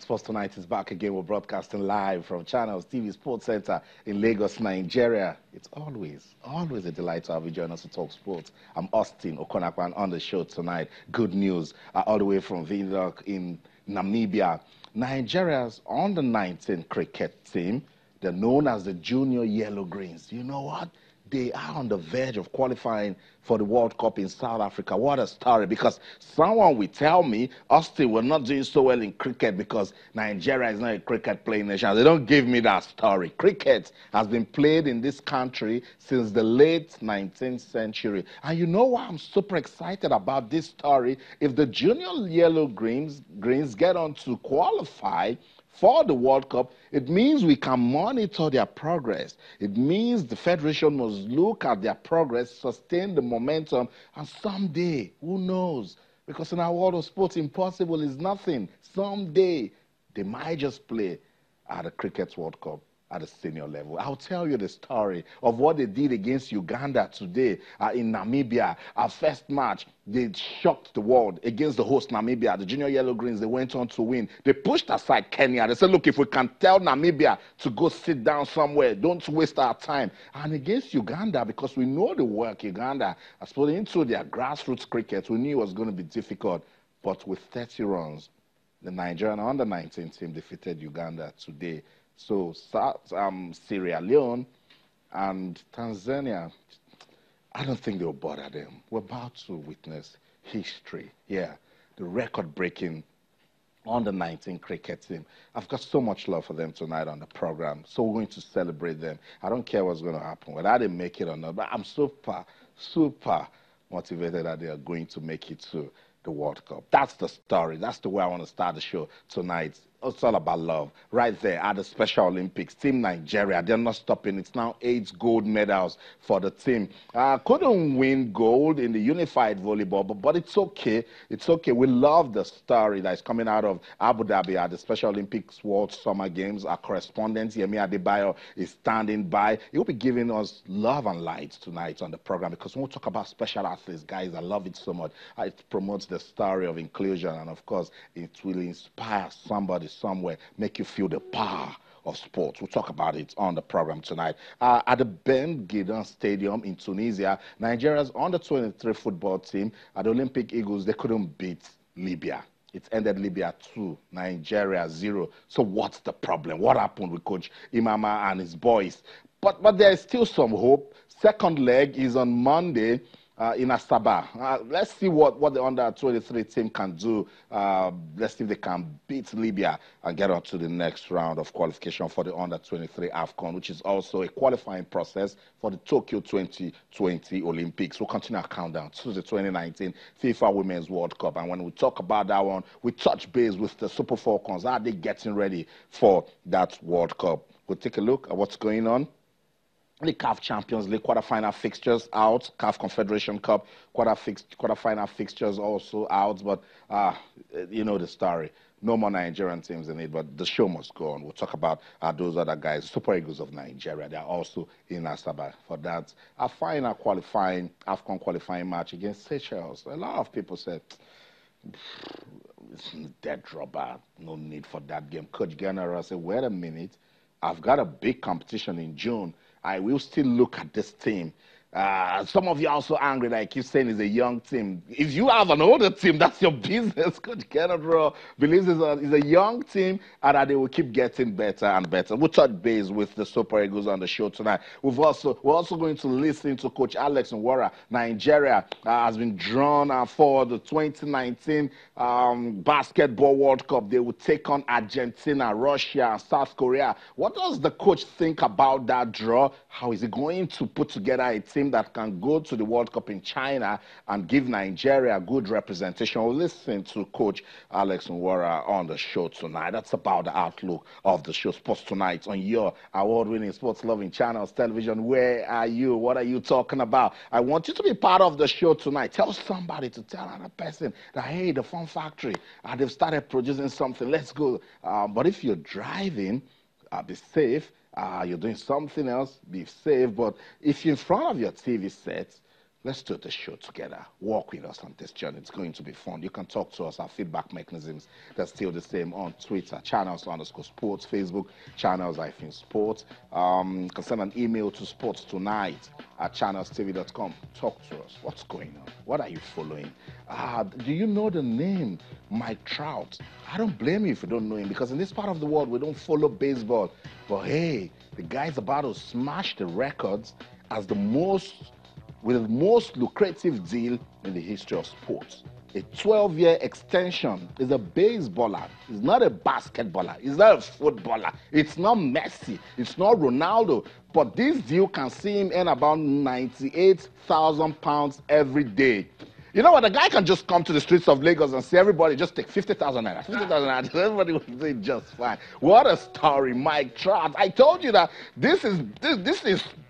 Sports Tonight is back again. We're broadcasting live from Channels TV Sports Center in Lagos, Nigeria. It's always a delight to have you join us to talk sports. I'm Austin Okonakwan on the show tonight. Good news, all the way from Windhoek in Namibia. Nigeria's under-19 cricket team, they're known as the Junior Yellow Greens. You know what? They are on the verge of qualifying for the World Cup in South Africa. What a story, because someone will tell me, Austin, we're not doing so well in cricket because Nigeria is not a cricket playing nation. They don't give me that story. Cricket has been played in this country since the late 19th century. And you know why I'm super excited about this story? If the Junior Yellow Greens get on to qualify for the World Cup, it means we can monitor their progress. It means the Federation must look at their progress, sustain the momentum, and someday, who knows? Because in our world of sports, impossible is nothing. Someday, they might just play at the Cricket World Cup at a senior level. I'll tell you the story of what they did against Uganda today in Namibia. Our first match, they shocked the world against the host Namibia. The Junior Yellow Greens, they went on to win. They pushed aside Kenya. They said, look, if we can tell Namibia to go sit down somewhere, don't waste our time. And against Uganda, because we know the work Uganda has put into their grassroots cricket, we knew it was going to be difficult. But with 30 runs, the Nigerian under-19 team defeated Uganda today. So Sierra Leone and Tanzania, I don't think they'll bother them. We're about to witness history. Yeah, the record-breaking under-19 cricket team. I've got so much love for them tonight on the program. So we're going to celebrate them. I don't care what's going to happen, whether they make it or not, but I'm super motivated that they are going to make it to the World Cup. That's the story. That's the way I want to start the show tonight. It's all about love. Right there at the Special Olympics, Team Nigeria, they're not stopping. It's now 8 gold medals for the team. Couldn't win gold in the unified volleyball, but it's okay. It's okay. We love the story that is coming out of Abu Dhabi at the Special Olympics World Summer Games. Our correspondent, Yemi Adebayo, is standing by. He'll be giving us love and light tonight on the program, because when we talk about special athletes, guys, I love it so much. It promotes the story of inclusion, and of course, it will inspire somebody somewhere, make you feel the power of sports. We'll talk about it on the program tonight. At the Ben Gidon Stadium in Tunisia, Nigeria's under-23 football team at the Olympic Eagles, they couldn't beat Libya. It ended Libya 2, Nigeria 0. So what's the problem? What happened with Coach Imama and his boys? But there is still some hope. Second leg is on Monday in Asaba. Let's see what the under-23 team can do. Let's see if they can beat Libya and get on to the next round of qualification for the under-23 AFCON, which is also a qualifying process for the Tokyo 2020 Olympics. We'll continue our countdown to the 2019 FIFA Women's World Cup. And when we talk about that one, we touch base with the Super Falcons. How are they getting ready for that World Cup? We'll take a look at what's going on. The CAF Champions League quarterfinal fixtures out. CAF Confederation Cup quarterfinal fixtures also out. But you know the story. No more Nigerian teams in it, but the show must go on. We'll talk about those other guys, Super Eagles of Nigeria. They are also in Asaba for that. Our final qualifying, AFCON qualifying match against Seychelles. A lot of people said, it's dead rubber, no need for that game. Coach General said, wait a minute, I've got a big competition in June. I will still look at this team. Some of you are also angry that I keep saying it's a young team. If you have an older team, that's your business. Coach Kenneth believes it's a young team and that they will keep getting better and better. We'll touch base with the Super Eagles on the show tonight. We're also going to listen to Coach Alex Nwora. Nigeria has been drawn for the 2019 Basketball World Cup. They will take on Argentina, Russia, and South Korea. What does the coach think about that draw? How is he going to put together a team that can go to the World Cup in China and give Nigeria a good representation? We'll listen to Coach Alex Nwora on the show tonight. That's about the outlook of the show. Sports Tonight on your award-winning, sports-loving channels, television. Where are you? What are you talking about? I want you to be part of the show tonight. Tell somebody to tell another person that, hey, the Fun Factory, they've started producing something. Let's go. But if you're driving, be safe. You're doing something else, be safe. But if you're in front of your TV set, Let's do the show together. Walk with us on this journey. It's going to be fun. You can talk to us. Our feedback mechanisms, they're still the same on Twitter, channels_sports, Facebook, channels-sports. You can send an email to sportstonight@channelstv.com. Talk to us. What's going on? What are you following? Do you know the name Mike Trout? I don't blame you if you don't know him, because in this part of the world, we don't follow baseball. But hey, the guy's about to smash the records as with the most lucrative deal in the history of sports. A 12-year extension. Is a baseballer. He's not a basketballer. He's not a footballer. It's not Messi. It's not Ronaldo. But this deal can see him earn about 98,000 pounds every day. You know what? The guy can just come to the streets of Lagos and say, everybody just take 50,000 naira. 50,000 naira. Everybody will say just fine. What a story, Mike Trout. I told you that this is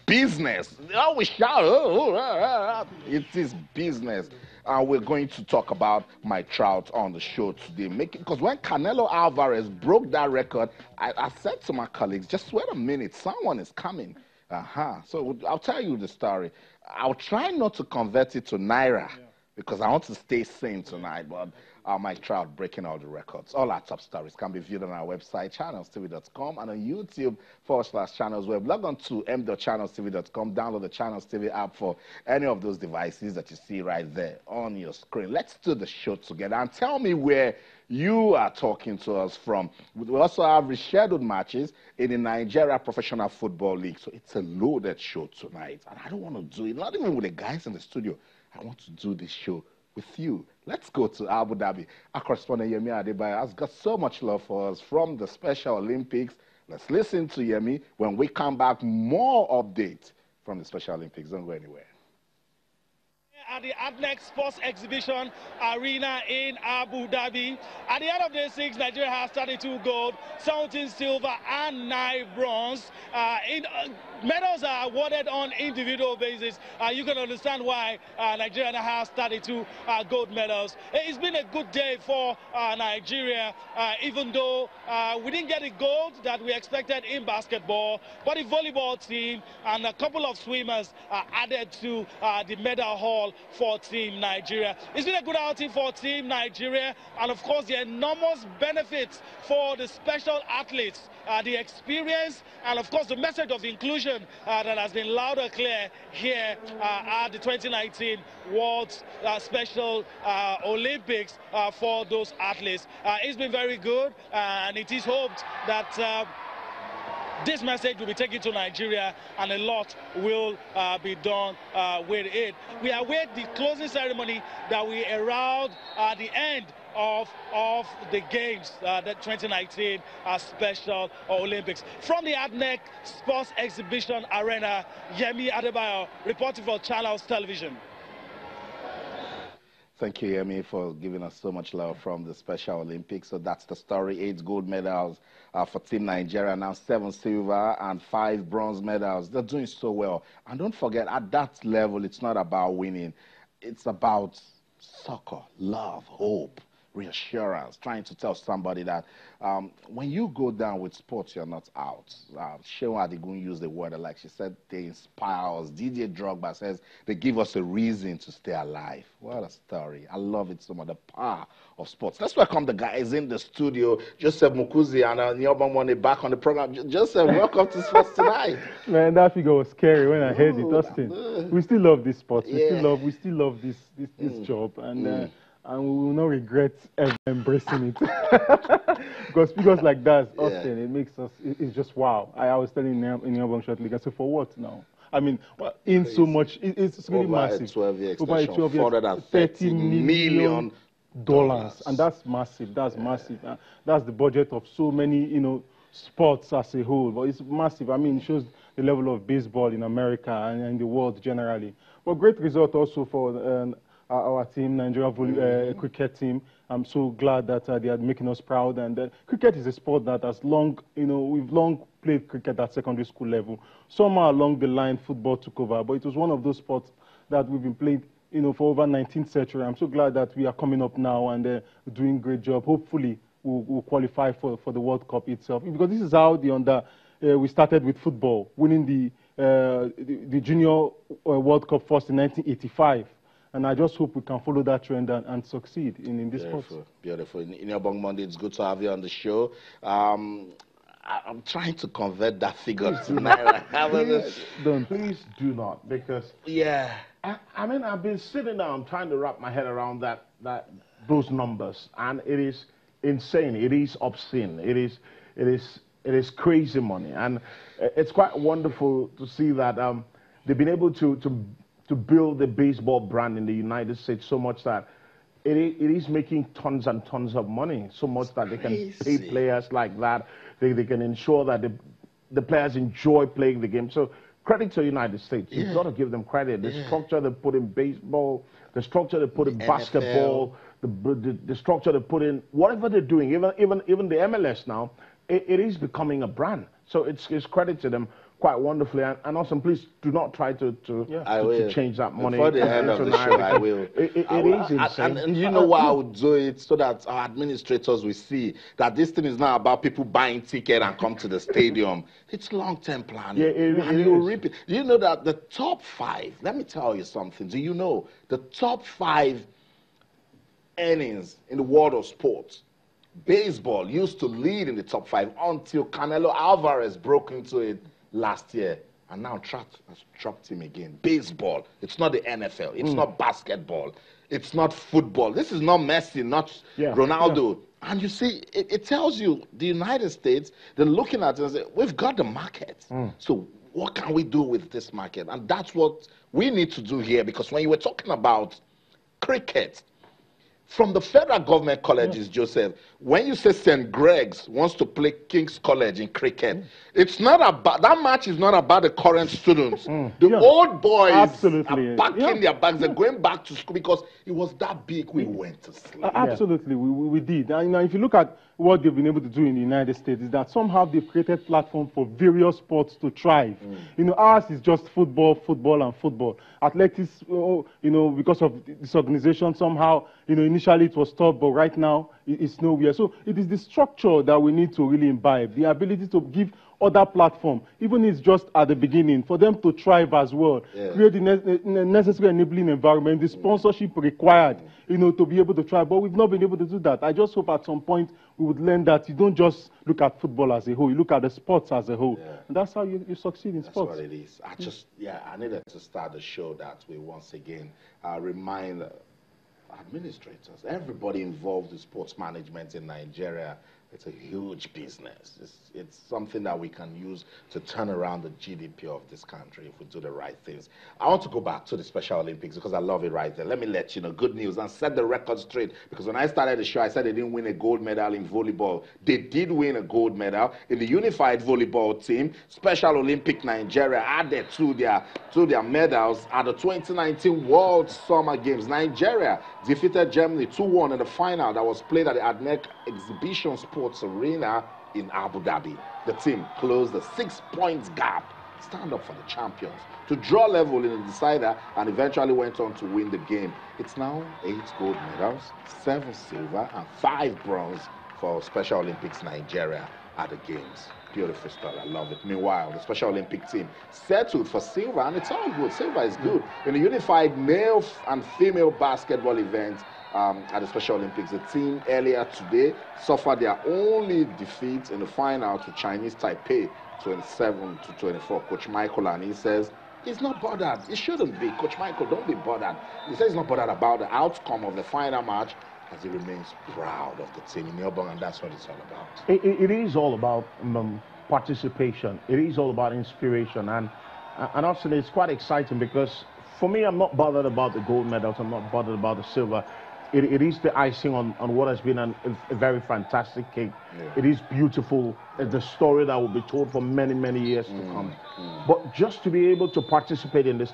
business. Oh, we shout. It is business. We're going to talk about Mike Trout on the show today. Because when Canelo Alvarez broke that record, I said to my colleagues, just wait a minute, someone is coming. So I'll tell you the story. I'll try not to convert it to Naira, because I want to stay sane tonight, but Mike Trout breaking all the records. All our top stories can be viewed on our website, channelstv.com, and on YouTube/channelsweb. Log on to m.channelstv.com, download the Channels TV app for any of those devices that you see right there on your screen. Let's do the show together and tell me where you are talking to us from. We also have rescheduled matches in the Nigeria Professional Football League, so it's a loaded show tonight, and I don't want to do it, not even with the guys in the studio. I want to do this show with you. Let's go to Abu Dhabi. Our correspondent Yemi Adebayo has got so much love for us from the Special Olympics. Let's listen to Yemi. When we come back, more updates from the Special Olympics. Don't go anywhere. At the ADNEC Sports Exhibition Arena in Abu Dhabi. At the end of day 6, Nigeria has 32 gold, 17 silver, and 9 bronze. Medals are awarded on individual basis. You can understand why Nigeria has 32 gold medals. It's been a good day for Nigeria, even though we didn't get the gold that we expected in basketball, but the volleyball team and a couple of swimmers added to the medal haul for Team Nigeria. It's been a good outing for Team Nigeria, and of course the enormous benefits for the special athletes, the experience, and of course the message of inclusion that has been loud and clear here at the 2019 World Special Olympics for those athletes. It's been very good, and it is hoped that this message will be taken to Nigeria, and a lot will be done with it. We await the closing ceremony that will herald the end of the games, the 2019 Special Olympics. From the ADNEC Sports Exhibition Arena, Yemi Adebayo reporting for Channels Television. Thank you, Yemi, for giving us so much love from the Special Olympics. So that's the story. 8 gold medals for Team Nigeria, now 7 silver and 5 bronze medals. They're doing so well. And don't forget, at that level, it's not about winning. It's about soccer, love, hope, reassurance, trying to tell somebody that when you go down with sports, you're not out. Shewa Adigun used the word, like she said, they inspire us. DJ Drogba says they give us a reason to stay alive. What a story. I love it so much, the power of sports. Let's welcome the guys in the studio. Joseph Mukuzi and Nyobamone back on the program. Joseph, welcome to Sports Tonight. Man, that figure was scary when I heard it, Austin. We still love this sport. Yeah. We still love this job. And we will not regret ever embracing it. Because figures like that, Austin, it makes us, it's just wow. I was telling in your bomb shortly, I said, for what now? I mean, in so much, it's really massive. Over a 12 year $430 million. And that's massive. That's massive. That's the budget of so many, sports as a whole. But it's massive. I mean, it shows the level of baseball in America and in the world generally. But great result also for our team, Nigeria cricket team. I'm so glad that they are making us proud. And cricket is a sport that has long, we've long played cricket at secondary school level. Somewhere along the line, football took over. But it was one of those sports that we've been playing, for over 19th century. I'm so glad that we are coming up now and doing a great job. Hopefully, we'll qualify for the World Cup itself. Because this is how we started with football, winning the Junior World Cup first in 1985. And I just hope we can follow that trend and succeed in this sport. Beautiful. In your Bong Monday, it's good to have you on the show. I'm trying to convert that figure to naira. Please do not, because I mean, I've been sitting down trying to wrap my head around those numbers, and it is insane. It is obscene. It is crazy money, and it's quite wonderful to see that they've been able to build the baseball brand in the United States so much that it is making tons and tons of money, so much that they can pay players like that. They can ensure that the players enjoy playing the game. So credit to the United States. You've got to give them credit. The structure they put in baseball, the structure they put in basketball, the structure they put in whatever they're doing, even the MLS now, it is becoming a brand. So it's credit to them quite wonderfully. And also, please do not try to change that money. Before the end of the show, I will. It is insane. And you know why I would do it? So that our administrators will see that this thing is not about people buying ticket and come to the stadium. It's long-term planning. Yeah, it you'll reap it. Do you know that the top 5, let me tell you something. Do you know the top 5 earnings in the world of sports? Baseball used to lead in the top 5 until Canelo Alvarez broke into it last year, and now has dropped him again. Baseball. It's not the NFL. It's not basketball. It's not football. This is not Messi, not Ronaldo. And you see, it tells you the United States, they're looking at it and say, we've got the market. So what can we do with this market? And that's what we need to do here, because when you were talking about cricket, from the federal government colleges, Joseph, when you say St. Greg's wants to play King's College in cricket, it's not about, that match is not about the current students. The old boys are packing their bags. They're going back to school because it was that big. We went to sleep. Absolutely, we did. And, if you look at what they've been able to do in the United States, is that somehow they've created platform for various sports to thrive. Ours is just football, and football. Athletics, because of this organization, somehow, initially it was tough, but right now it's nowhere. So it is the structure that we need to really imbibe, the ability to give other platform, even if it's just at the beginning, for them to thrive as well, create the necessary enabling environment, the sponsorship required, to be able to thrive. But we've not been able to do that. I just hope at some point we would learn that you don't just look at football as a whole, you look at the sports as a whole. And that's how you succeed in sports. That's what it is. I needed to start the show that we once again remind administrators, everybody involved in sports management in Nigeria. It's a huge business. It's something that we can use to turn around the GDP of this country if we do the right things. I want to go back to the Special Olympics because I love it right there. Let me let you know, good news, and set the record straight, because when I started the show, I said they didn't win a gold medal in volleyball. They did win a gold medal in the unified volleyball team. Special Olympic Nigeria added to their medals at the 2019 World Summer Games. Nigeria defeated Germany 2-1 in the final that was played at the ADNEC Exhibition Sports Arena in Abu Dhabi. The team closed the 6 points gap, stand up for the champions, to draw level in the decider, and eventually went on to win the game. It's now 8 gold medals, 7 silver, and 5 bronze for Special Olympics Nigeria at the games. Beautiful story, I love it. Meanwhile, the Special Olympic team settled for silver, and it's all good. Silver is good. In the unified male and female basketball event at the Special Olympics, the team earlier today suffered their only defeat in the final to Chinese Taipei, 27-24. Coach Michael, and he says he's not bothered. He shouldn't be. Coach Michael, don't be bothered. He says he's not bothered about the outcome of the final match, as he remains proud of the team in Melbourne, and that's what it's all about. It is all about participation. It is all about inspiration, and also it's quite exciting because for me, I'm not bothered about the gold medals. I'm not bothered about the silver. It is the icing on what has been a very fantastic cake. It is beautiful. It's the story that will be told for many, many years to come. But just to be able to participate in this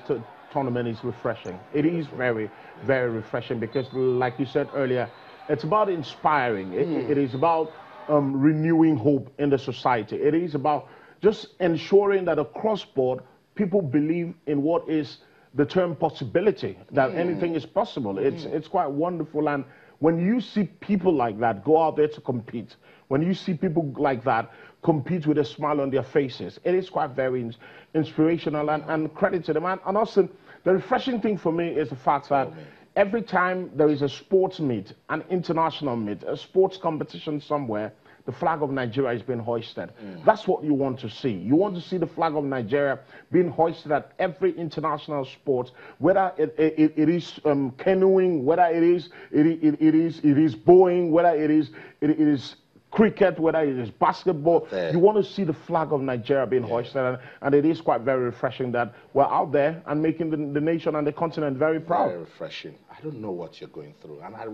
tournament is refreshing. It is very, very refreshing because, like you said earlier, it's about inspiring. It is about renewing hope in the society. It is about just ensuring that across board, people believe in what is the term possibility, that anything is possible. It's quite wonderful. And when you see people like that go out there to compete, when you see people like that compete with a smile on their faces. It is quite very inspirational, and credit to them. And also, the refreshing thing for me is the fact that every time there is a sports meet, an international meet, a sports competition somewhere, the flag of Nigeria is being hoisted. That's what you want to see. You want to see the flag of Nigeria being hoisted at every international sport, whether it is canoeing, whether it is bowling, whether it is cricket, whether it is basketball. You want to see the flag of Nigeria being hoisted, and it is quite very refreshing that we're out there and making the nation and the continent very proud. Very refreshing. I don't know what you're going through, and I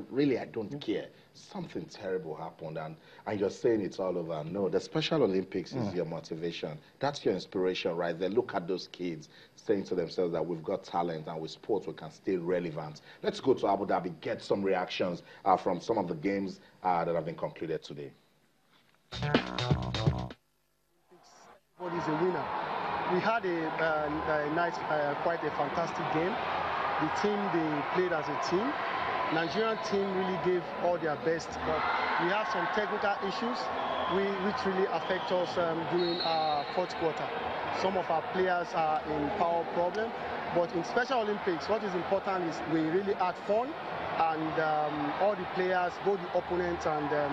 don't care. Something terrible happened, and you're saying it's all over. No, the Special Olympics is your motivation. That's your inspiration right there. Look at those kids saying to themselves that we've got talent, and with sports we can stay relevant. Let's go to Abu Dhabi, get some reactions from some of the games that have been concluded today. Everybody's a winner. We had a nice, quite a fantastic game. The team, they played as a team. Nigerian team really gave all their best, but we have some technical issues which really affect us during our fourth quarter. Some of our players are in power problem, but in Special Olympics, what is important is we really had fun, and all the players, both the opponents and the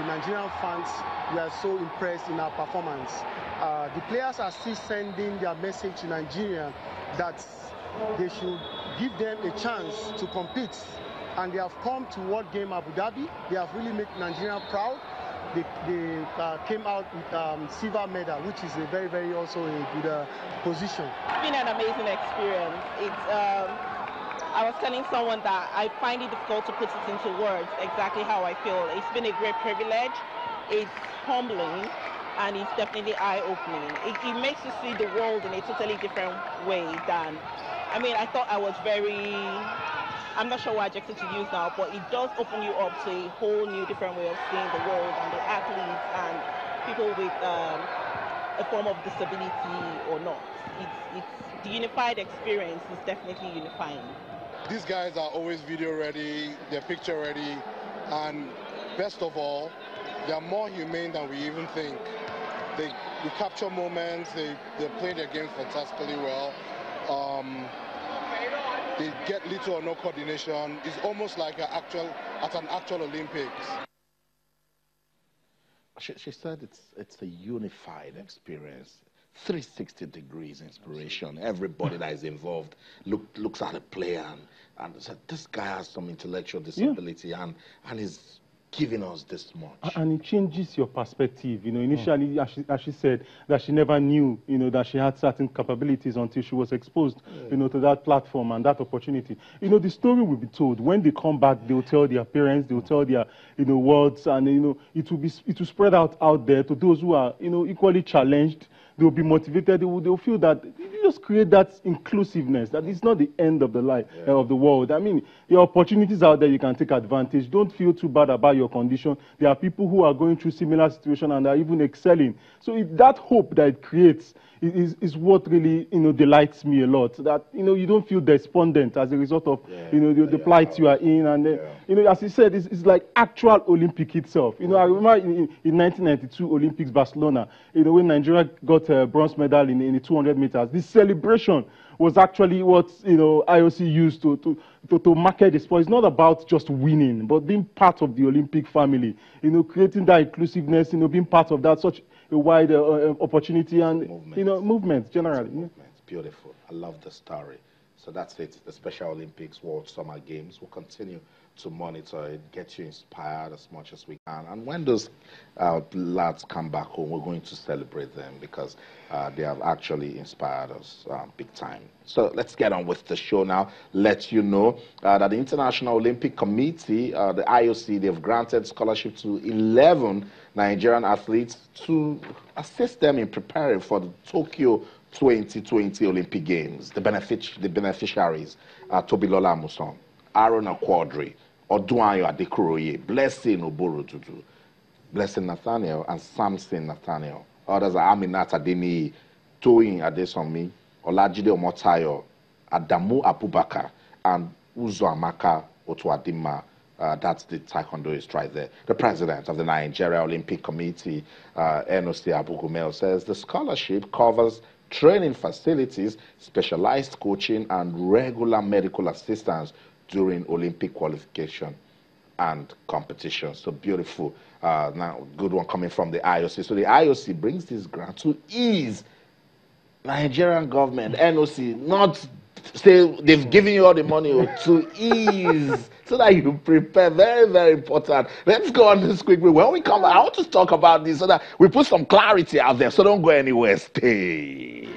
Nigerian fans, were so impressed in our performance. The players are still sending their message to Nigeria that they should give them a chance to compete. And they have come to World Game Abu Dhabi. They have really made Nigeria proud. They came out with silver medal, which is a very, very also a good position. It's been an amazing experience. I was telling someone that I find it difficult to put it into words exactly how I feel. It's been a great privilege. It's humbling, and it's definitely eye-opening. It makes you see the world in a totally different way than, I mean, I thought I was very, I'm not sure what adjective to use now, but it does open you up to a whole new different way of seeing the world and the athletes and people with a form of disability or not. It's the unified experience is definitely unifying. These guys are always video ready, they're picture ready, and best of all, they are more humane than we even think. They capture moments, they play their games fantastically well. They get little or no coordination. It's almost like at an actual Olympics. She said it's a unified experience. 360 degrees inspiration. Everybody that is involved looks at a player and said, this guy has some intellectual disability and is giving us this much. And it changes your perspective. You know, initially, as she said, that she never knew, you know, that she had certain capabilities until she was exposed, you know, to that platform and that opportunity. You know, the story will be told. When they come back, they will tell their parents, they will tell their, you know, words, and, you know, it will spread out there to those who are, you know, equally challenged. They will be motivated. They will feel that you just create that inclusiveness, that it's not the end of the life, of the world. I mean, there are opportunities out there you can take advantage. Don't feel too bad about your condition. There are people who are going through similar situations and are even excelling. So that hope that it creates is what really, you know, delights me a lot. That, you know, you don't feel despondent as a result of, you know, the plight you are in. And, you know, as he said, it's like actual Olympic itself. You know, I remember in 1992 Olympics Barcelona, you know, when Nigeria got a bronze medal in the 200 meters, this celebration was actually what, you know, IOC used to market the sport. It's not about just winning, but being part of the Olympic family, you know, creating that inclusiveness, you know, being part of that, such a wide opportunity and, you know, movement generally. Movement. Beautiful. I love the story. So that's it. The Special Olympics World Summer Games will continue to monitor it, get you inspired as much as we can. And when those lads come back home, we're going to celebrate them because they have actually inspired us big time. So let's get on with the show now. Let you know that the International Olympic Committee, the IOC, they've granted scholarship to 11 Nigerian athletes to assist them in preparing for the Tokyo 2020 Olympic Games. The beneficiaries are Tobilola Amusan, Aaron Akwadri, Odunayo Adekuroye, Blessing Oborotutu, Blessing Nathaniel, and Samson Nathaniel. Others are Aminata Adeniyi, Toyin Adesomi, Olajide Omotayo, Adamu Abubakar, and Uzo Amaka Otuadima That's the taekwondoist right there. The president of the Nigeria Olympic Committee, NOC Abu Gumel, says the scholarship covers training facilities, specialized coaching, and regular medical assistance during Olympic qualification and competition. So beautiful. Now, good one coming from the IOC. So the IOC brings this grant to ease Nigerian government, NOC, not say they've given you all the money, to ease so that you prepare. Very, very important. Let's go on this quickly. When we come back, I want to talk about this so that we put some clarity out there. So don't go anywhere. Stay.